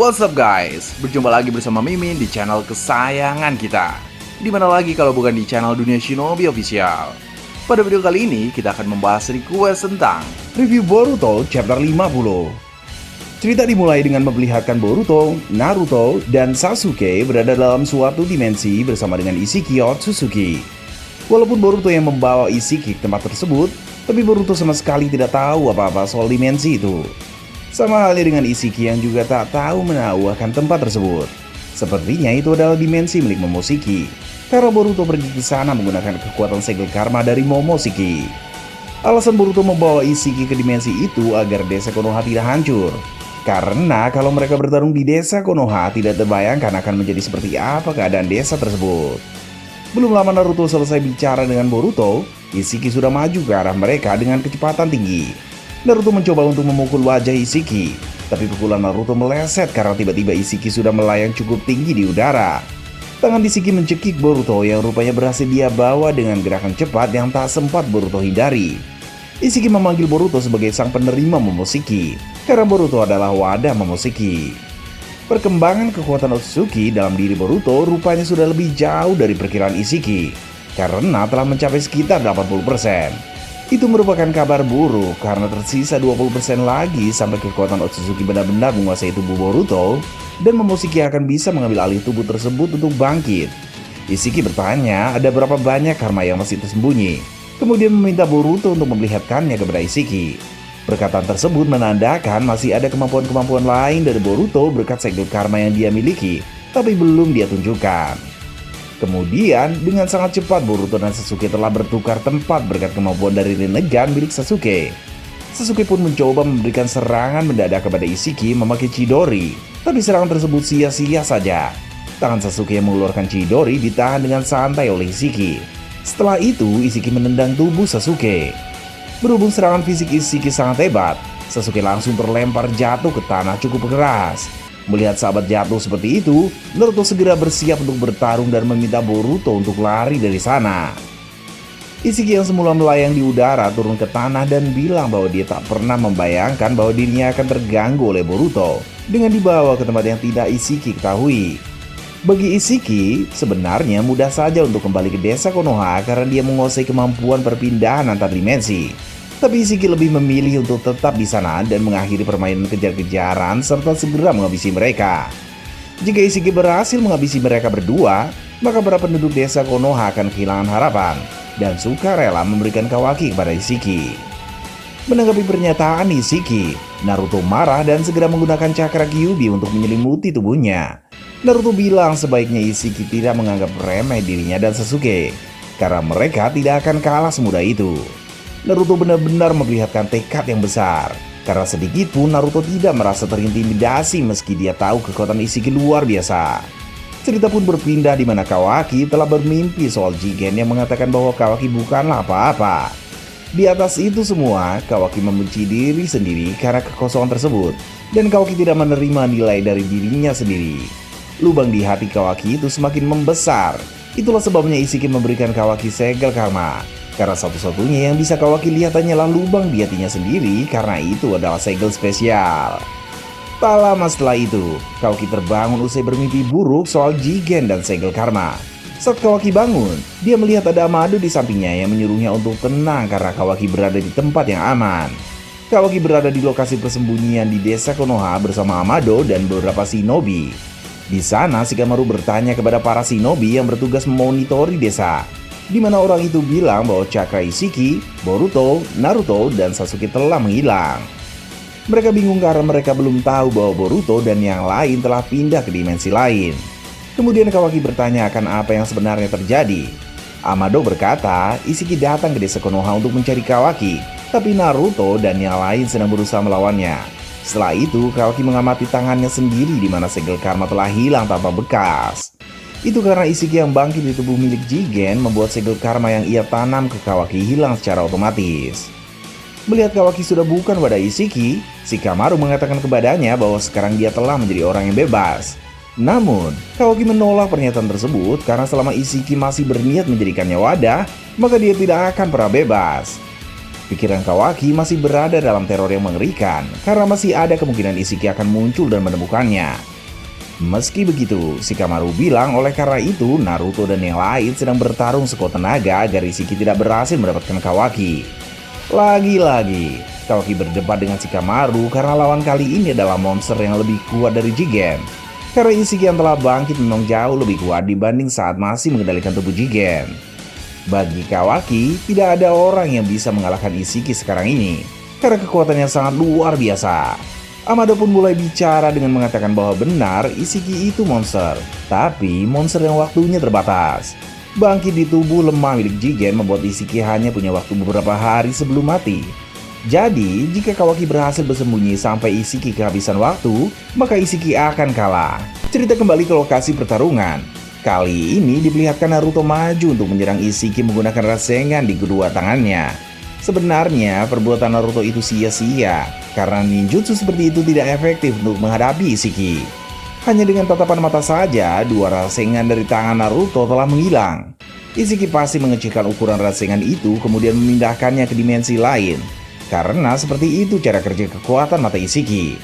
What's up guys, berjumpa lagi bersama Mimin di channel kesayangan kita. Dimana lagi kalau bukan di channel Dunia Shinobi Official. Pada video kali ini kita akan membahas request tentang review Boruto chapter 50. Cerita dimulai dengan memperlihatkan Boruto, Naruto, dan Sasuke berada dalam suatu dimensi bersama dengan Isshiki Otsutsuki. Walaupun Boruto yang membawa Isshiki ke tempat tersebut, tapi Boruto sama sekali tidak tahu apa-apa soal dimensi itu. Sama halnya dengan Isshiki yang juga tak tahu menahu akan tempat tersebut. Sepertinya itu adalah dimensi milik Momoshiki, karena Boruto pergi ke sana menggunakan kekuatan segel karma dari Momoshiki. Alasan Boruto membawa Isshiki ke dimensi itu agar desa Konoha tidak hancur. Karena kalau mereka bertarung di desa Konoha, tidak terbayangkan akan menjadi seperti apa keadaan desa tersebut. Belum lama Naruto selesai bicara dengan Boruto, Isshiki sudah maju ke arah mereka dengan kecepatan tinggi. Naruto mencoba untuk memukul wajah Isshiki, tapi pukulan Naruto meleset karena tiba-tiba Isshiki sudah melayang cukup tinggi di udara. Tangan Isshiki mencekik Boruto yang rupanya berhasil dia bawa dengan gerakan cepat yang tak sempat Boruto hindari. Isshiki memanggil Boruto sebagai sang penerima Momoshiki, karena Boruto adalah wadah Momoshiki. Perkembangan kekuatan Otsutsuki dalam diri Boruto rupanya sudah lebih jauh dari perkiraan Isshiki, karena telah mencapai sekitar 80%. Itu merupakan kabar buruk karena tersisa 20% lagi sampai kekuatan Otsutsuki benar-benar menguasai tubuh Boruto dan Momoshiki akan bisa mengambil alih tubuh tersebut untuk bangkit. Isshiki bertanya ada berapa banyak karma yang masih tersembunyi, kemudian meminta Boruto untuk memperlihatkannya kepada Isshiki. Perkataan tersebut menandakan masih ada kemampuan-kemampuan lain dari Boruto berkat segel karma yang dia miliki, tapi belum dia tunjukkan. Kemudian, dengan sangat cepat Boruto dan Sasuke telah bertukar tempat berkat kemampuan dari Rinnegan milik Sasuke. Sasuke pun mencoba memberikan serangan mendadak kepada Isshiki memakai Chidori, tapi serangan tersebut sia-sia saja. Tangan Sasuke yang mengeluarkan Chidori ditahan dengan santai oleh Isshiki. Setelah itu, Isshiki menendang tubuh Sasuke. Berhubung serangan fisik Isshiki sangat hebat, Sasuke langsung terlempar jatuh ke tanah cukup keras. Melihat sahabat jatuh seperti itu, Naruto segera bersiap untuk bertarung dan meminta Boruto untuk lari dari sana. Isshiki yang semula melayang di udara turun ke tanah dan bilang bahwa dia tak pernah membayangkan bahwa dirinya akan terganggu oleh Boruto dengan dibawa ke tempat yang tidak Isshiki ketahui. Bagi Isshiki, sebenarnya mudah saja untuk kembali ke desa Konoha karena dia menguasai kemampuan perpindahan antar dimensi. Tapi Isshiki lebih memilih untuk tetap di sana dan mengakhiri permainan kejar-kejaran serta segera menghabisi mereka. Jika Isshiki berhasil menghabisi mereka berdua, maka para penduduk desa Konoha akan kehilangan harapan dan sukarela memberikan Kawaki kepada Isshiki. Menanggapi pernyataan Isshiki, Naruto marah dan segera menggunakan cakra Kyuubi untuk menyelimuti tubuhnya. Naruto bilang sebaiknya Isshiki tidak menganggap remeh dirinya dan Sasuke, karena mereka tidak akan kalah semudah itu. Naruto benar-benar memperlihatkan tekad yang besar, karena sedikit pun Naruto tidak merasa terintimidasi meski dia tahu kekuatan Isshiki luar biasa. Cerita pun berpindah di mana Kawaki telah bermimpi soal Jigen yang mengatakan bahwa Kawaki bukanlah apa-apa. Di atas itu semua, Kawaki membenci diri sendiri karena kekosongan tersebut, dan Kawaki tidak menerima nilai dari dirinya sendiri. Lubang di hati Kawaki itu semakin membesar. Itulah sebabnya Isshiki memberikan Kawaki segel karma. Karena satu-satunya yang bisa Kawaki lihat hanyalah lubang di hatinya sendiri, karena itu adalah segel spesial. Tak lama setelah itu, Kawaki terbangun usai bermimpi buruk soal Jigen dan segel karma. Saat Kawaki bangun, dia melihat ada Amado di sampingnya yang menyuruhnya untuk tenang karena Kawaki berada di tempat yang aman. Kawaki berada di lokasi persembunyian di desa Konoha bersama Amado dan beberapa shinobi. Di sana, Shikamaru bertanya kepada para shinobi yang bertugas memonitori desa, di mana orang itu bilang bahwa cakra Isshiki, Boruto, Naruto, dan Sasuke telah menghilang. Mereka bingung karena mereka belum tahu bahwa Boruto dan yang lain telah pindah ke dimensi lain. Kemudian Kawaki bertanya akan apa yang sebenarnya terjadi. Amado berkata, Isshiki datang ke desa Konoha untuk mencari Kawaki, tapi Naruto dan yang lain sedang berusaha melawannya. Setelah itu, Kawaki mengamati tangannya sendiri di mana segel karma telah hilang tanpa bekas. Itu karena Isshiki yang bangkit di tubuh milik Jigen membuat segel karma yang ia tanam ke Kawaki hilang secara otomatis. Melihat Kawaki sudah bukan wadah Isshiki, Shikamaru mengatakan kepadanya bahwa sekarang dia telah menjadi orang yang bebas. Namun, Kawaki menolak pernyataan tersebut karena selama Isshiki masih berniat menjadikannya wadah, maka dia tidak akan pernah bebas. Pikiran Kawaki masih berada dalam teror yang mengerikan karena masih ada kemungkinan Isshiki akan muncul dan menemukannya. Meski begitu, Shikamaru bilang oleh karena itu Naruto dan yang lain sedang bertarung sekuat tenaga agar Ishiki tidak berhasil mendapatkan Kawaki. Lagi-lagi, Kawaki berdebat dengan Shikamaru karena lawan kali ini adalah monster yang lebih kuat dari Jigen. Karena Ishiki yang telah bangkit memang jauh lebih kuat dibanding saat masih mengendalikan tubuh Jigen. Bagi Kawaki, tidak ada orang yang bisa mengalahkan Ishiki sekarang ini karena kekuatannya sangat luar biasa. Amado pun mulai bicara dengan mengatakan bahwa benar Ishiki itu monster, tapi monster yang waktunya terbatas. Bangkit di tubuh lemah milik Jigen membuat Ishiki hanya punya waktu beberapa hari sebelum mati. Jadi, jika Kawaki berhasil bersembunyi sampai Ishiki kehabisan waktu, maka Ishiki akan kalah. Cerita kembali ke lokasi pertarungan. Kali ini diperlihatkan Naruto maju untuk menyerang Ishiki menggunakan Rasengan di kedua tangannya. Sebenarnya perbuatan Naruto itu sia-sia karena ninjutsu seperti itu tidak efektif untuk menghadapi Ishiki. Hanya dengan tatapan mata saja, dua Rasengan dari tangan Naruto telah menghilang. Ishiki pasti mengecilkan ukuran Rasengan itu kemudian memindahkannya ke dimensi lain. Karena seperti itu cara kerja kekuatan mata Ishiki.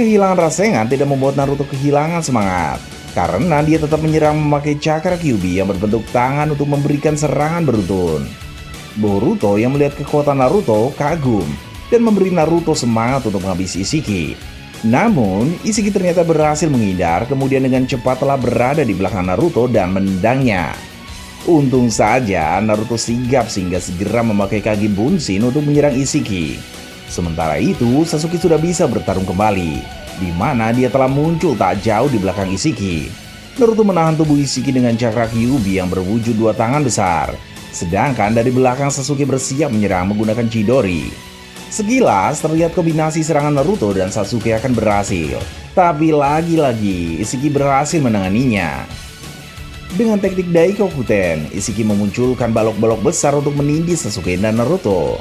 Kehilangan Rasengan tidak membuat Naruto kehilangan semangat. Karena dia tetap menyerang memakai cakra Kyuubi yang berbentuk tangan untuk memberikan serangan beruntun. Boruto yang melihat kekuatan Naruto kagum dan memberi Naruto semangat untuk menghabisi Ishiki. Namun, Ishiki ternyata berhasil menghindar kemudian dengan cepat telah berada di belakang Naruto dan menendangnya. Untung saja Naruto sigap sehingga segera memakai Kage Bunshin untuk menyerang Ishiki. Sementara itu, Sasuke sudah bisa bertarung kembali, di mana dia telah muncul tak jauh di belakang Ishiki. Naruto menahan tubuh Ishiki dengan cakra Kyuubi yang berwujud dua tangan besar. Sedangkan dari belakang Sasuke bersiap menyerang menggunakan Chidori. Sekilas terlihat kombinasi serangan Naruto dan Sasuke akan berhasil. Tapi lagi-lagi Ishiki berhasil menanganinya. Dengan teknik Daikokuten, Ishiki memunculkan balok-balok besar untuk menindih Sasuke dan Naruto.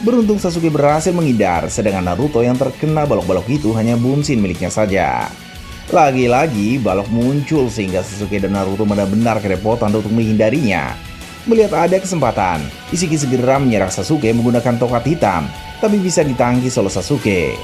Beruntung Sasuke berhasil menghindar, sedangkan Naruto yang terkena balok-balok itu hanya Bunshin miliknya saja. Lagi-lagi balok muncul sehingga Sasuke dan Naruto benar-benar kerepotan untuk menghindarinya. Melihat ada kesempatan, Ishiki segera menyerang Sasuke menggunakan tongkat hitam, tapi bisa ditangkis oleh Sasuke.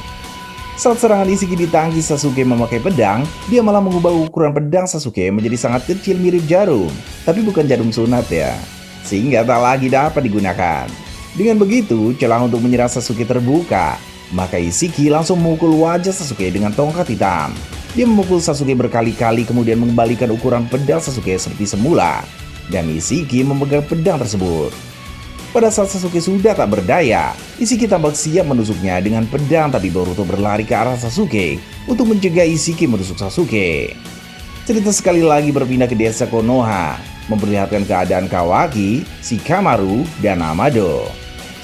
Saat serangan Ishiki ditangkis Sasuke memakai pedang, dia malah mengubah ukuran pedang Sasuke menjadi sangat kecil mirip jarum, tapi bukan jarum sunat ya, sehingga tak lagi dapat digunakan. Dengan begitu, celah untuk menyerang Sasuke terbuka, maka Ishiki langsung memukul wajah Sasuke dengan tongkat hitam. Dia memukul Sasuke berkali-kali kemudian mengembalikan ukuran pedang Sasuke seperti semula. Dan Ishiki memegang pedang tersebut. Pada saat Sasuke sudah tak berdaya, Ishiki tampak siap menusuknya dengan pedang, tapi Boruto berlari ke arah Sasuke untuk mencegah Ishiki menusuk Sasuke. Cerita sekali lagi berpindah ke desa Konoha, memperlihatkan keadaan Kawaki, Shikamaru, dan Amado.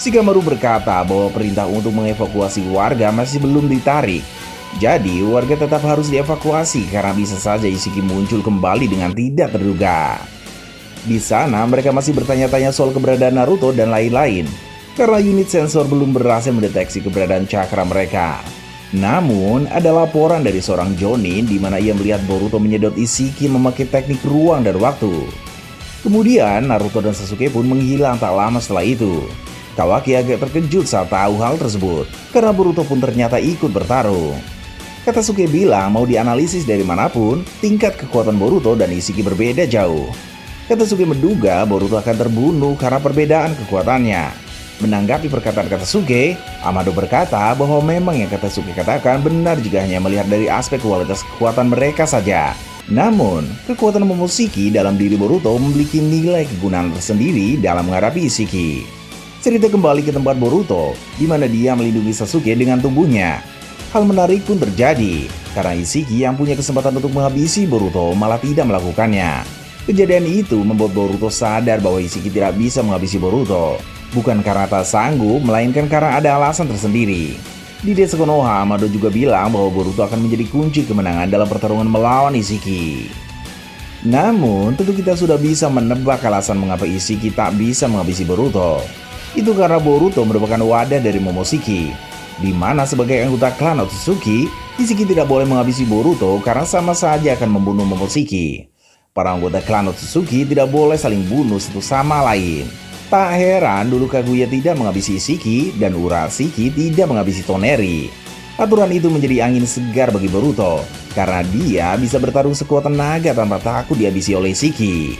Shikamaru berkata bahwa perintah untuk mengevakuasi warga masih belum ditarik. Jadi warga tetap harus dievakuasi karena bisa saja Ishiki muncul kembali dengan tidak terduga. Di sana mereka masih bertanya-tanya soal keberadaan Naruto dan lain-lain, karena unit sensor belum berhasil mendeteksi keberadaan cakra mereka. Namun ada laporan dari seorang Jonin di mana ia melihat Boruto menyedot Ishiki memakai teknik ruang dan waktu. Kemudian Naruto dan Sasuke pun menghilang tak lama setelah itu. Kawaki agak terkejut saat tahu hal tersebut, karena Boruto pun ternyata ikut bertarung. Kata Sasuke bilang mau dianalisis dari manapun, tingkat kekuatan Boruto dan Ishiki berbeda jauh. Kata Sasuke menduga Boruto akan terbunuh karena perbedaan kekuatannya. Menanggapi perkataan kata Sasuke, Amado berkata bahwa memang yang kata Sasuke katakan benar jika hanya melihat dari aspek kualitas kekuatan mereka saja. Namun, kekuatan Momoshiki dalam diri Boruto memiliki nilai kegunaan tersendiri dalam menghadapi Ishiki. Cerita kembali ke tempat Boruto, di mana dia melindungi Sasuke dengan tubuhnya. Hal menarik pun terjadi, karena Ishiki yang punya kesempatan untuk menghabisi Boruto malah tidak melakukannya. Kejadian itu membuat Boruto sadar bahwa Ishiki tidak bisa menghabisi Boruto. Bukan karena tak sanggup, melainkan karena ada alasan tersendiri. Di desa Konoha, Amado juga bilang bahwa Boruto akan menjadi kunci kemenangan dalam pertarungan melawan Ishiki. Namun, tentu kita sudah bisa menebak alasan mengapa Ishiki tak bisa menghabisi Boruto. Itu karena Boruto merupakan wadah dari Momoshiki, di mana sebagai anggota klan Otsutsuki, Ishiki tidak boleh menghabisi Boruto karena sama saja akan membunuh Momoshiki. Para anggota klan Otsutsuki tidak boleh saling bunuh satu sama lain. Tak heran dulu Kaguya tidak menghabisi Ishiki dan Urashiki tidak menghabisi Toneri. Aturan itu menjadi angin segar bagi Boruto, karena dia bisa bertarung sekuat tenaga tanpa takut dihabisi oleh Shiki.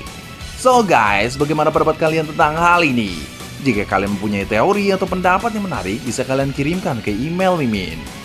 So guys, bagaimana pendapat kalian tentang hal ini? Jika kalian mempunyai teori atau pendapat yang menarik, bisa kalian kirimkan ke email Mimin.